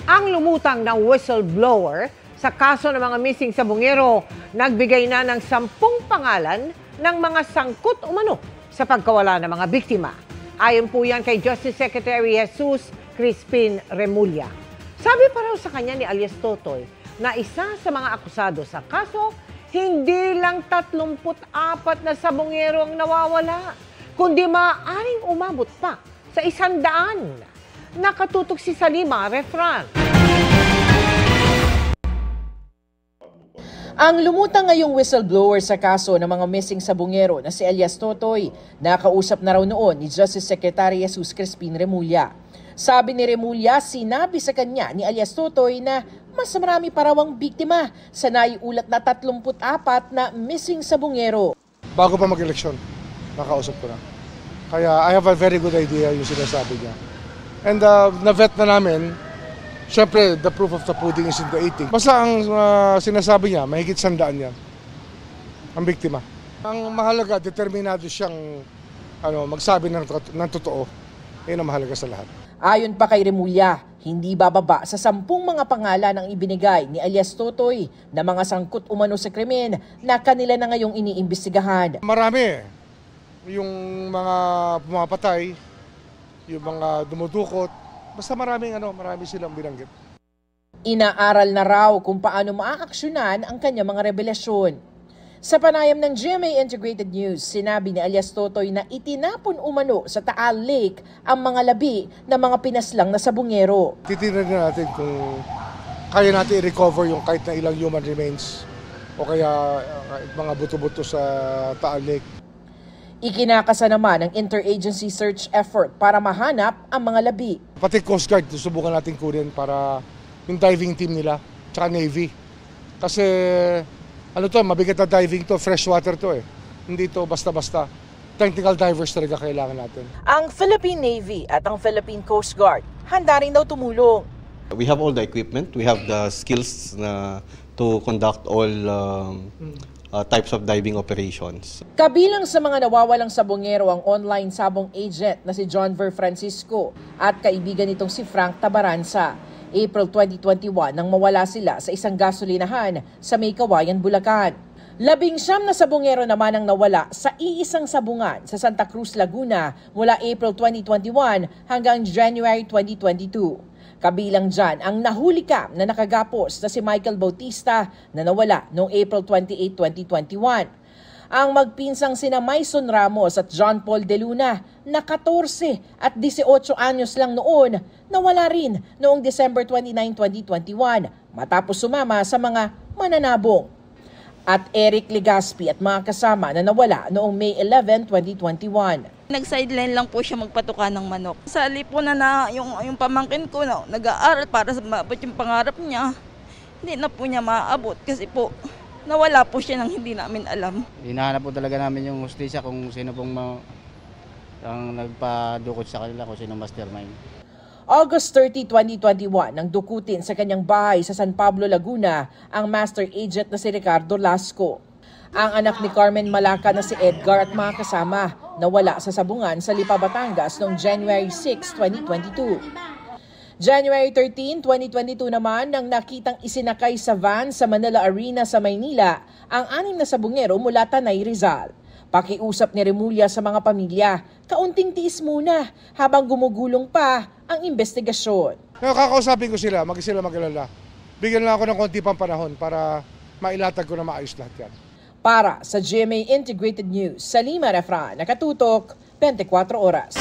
Ang lumutang ng whistleblower sa kaso ng mga missing sabungero, nagbigay na ng 10 pangalan ng mga sangkot umano sa pagkawala ng mga biktima. Ayon po yan kay Justice Secretary Jesus Crispin Remulla. Sabi pa raw sa kanya ni alias Totoy na isa sa mga akusado sa kaso, hindi lang 34 na sabungero ang nawawala, kundi maaaring umabot pa sa 100. Nakatutok si Salima Refran. Ang lumutang ngayong whistleblower sa kaso ng mga missing sabungero na si alias Totoy, nakausap na raw noon ni Justice Secretary Jesus Crispin Remulla. Sabi ni Remulla, sinabi sa kanya ni alias Totoy na mas marami pa raw ang biktima sa naiulat na 34 na missing sabungero. Bago pa mag-eleksyon, nakausap ko na. Kaya I have a very good idea yung sinasabi niya. And na-vet na namin, syempre the proof of the pudding is in the eating. Basta ang sinasabi niya, mahigit 100 yan, ang biktima. Ang mahalaga, determinado siyang magsabi ng totoo. Yun ang mahalaga sa lahat. Ayon pa kay Remulla, hindi bababa sa 10 mga pangalan ang ibinigay ni alias Totoy na mga sangkot umano sa krimen na kanila na ngayong iniimbestigahan. Marami. Yung mga pumapatay, yung mga dumudukot, basta marami silang binanggit. Inaaral na raw kung paano maaaksyonan ang kanyang mga revelasyon. Sa panayam ng GMA Integrated News, sinabi ni alias Totoy na itinapon umano sa Taal Lake ang mga labi ng mga pinaslang na sabungero. Titignan natin kung kaya natin i-recover yung kahit na ilang human remains o kaya mga buto-buto sa Taal Lake. Ikinakasa naman ang interagency search effort para mahanap ang mga labi. Pati Coast Guard, susubukan natin kunin para yung diving team nila, tsaka Navy. Kasi mabigat na diving to, freshwater to eh. Hindi to basta-basta. Technical divers talaga kailangan natin. Ang Philippine Navy at ang Philippine Coast Guard, handa rin daw tumulong. We have all the equipment, we have the skills to conduct all types of diving operations. Kabilang sa mga nawawalang sabongero ang online sabong agent na si John Ver Francisco at kaibigan nitong si Frank Tabaranza. April 2021 nang mawala sila sa isang gasolinahan sa May Kawayan, Bulacan. 19 na sabongero naman ang nawala sa iisang sabungan sa Santa Cruz, Laguna mula April 2021 hanggang January 2022. Kabilang dyan ang nahulikam na nakagapos na si Michael Bautista na nawala noong April 28, 2021. Ang magpinsang sina Maison Ramos at John Paul De Luna na 14 at 18 anyos lang noon, nawala rin noong December 29, 2021 matapos sumama sa mga mananabong. At Eric Legaspi at mga kasama na nawala noong May 11, 2021. Nag-sideline lang po siya magpatuka ng manok. Sa po na yung pamangkin ko nag-aaral para sa maabot yung pangarap niya. Hindi na po niya maaabot kasi po nawala po siya nang hindi namin alam. Hinahanap po talaga namin yung hustisya kung sino pong ang nagpadukot sa kanila, kung sino mastermind. August 30, 2021 nang dukutin sa kanyang bahay sa San Pablo, Laguna ang master agent na si Ricardo Lasco. Ang anak ni Carmen Malaca na si Edgar at mga kasama nawala sa sabungan sa Lipa, Batangas noong January 6, 2022. January 13, 2022 naman nang nakitang isinakay sa van sa Manila Arena sa Maynila ang 6 na sabungero mula Tanay, Rizal. Pakiusap ni Remulla sa mga pamilya, kaunting tiis muna habang gumugulong pa ang investigasyon. Kakausapin ko sila, mag-alala. Bigyan lang ako ng konti pang panahon para mailatag ko na maayos lahat yan. Para sa GMA Integrated News, Salima Refran, nakatutok 24 oras.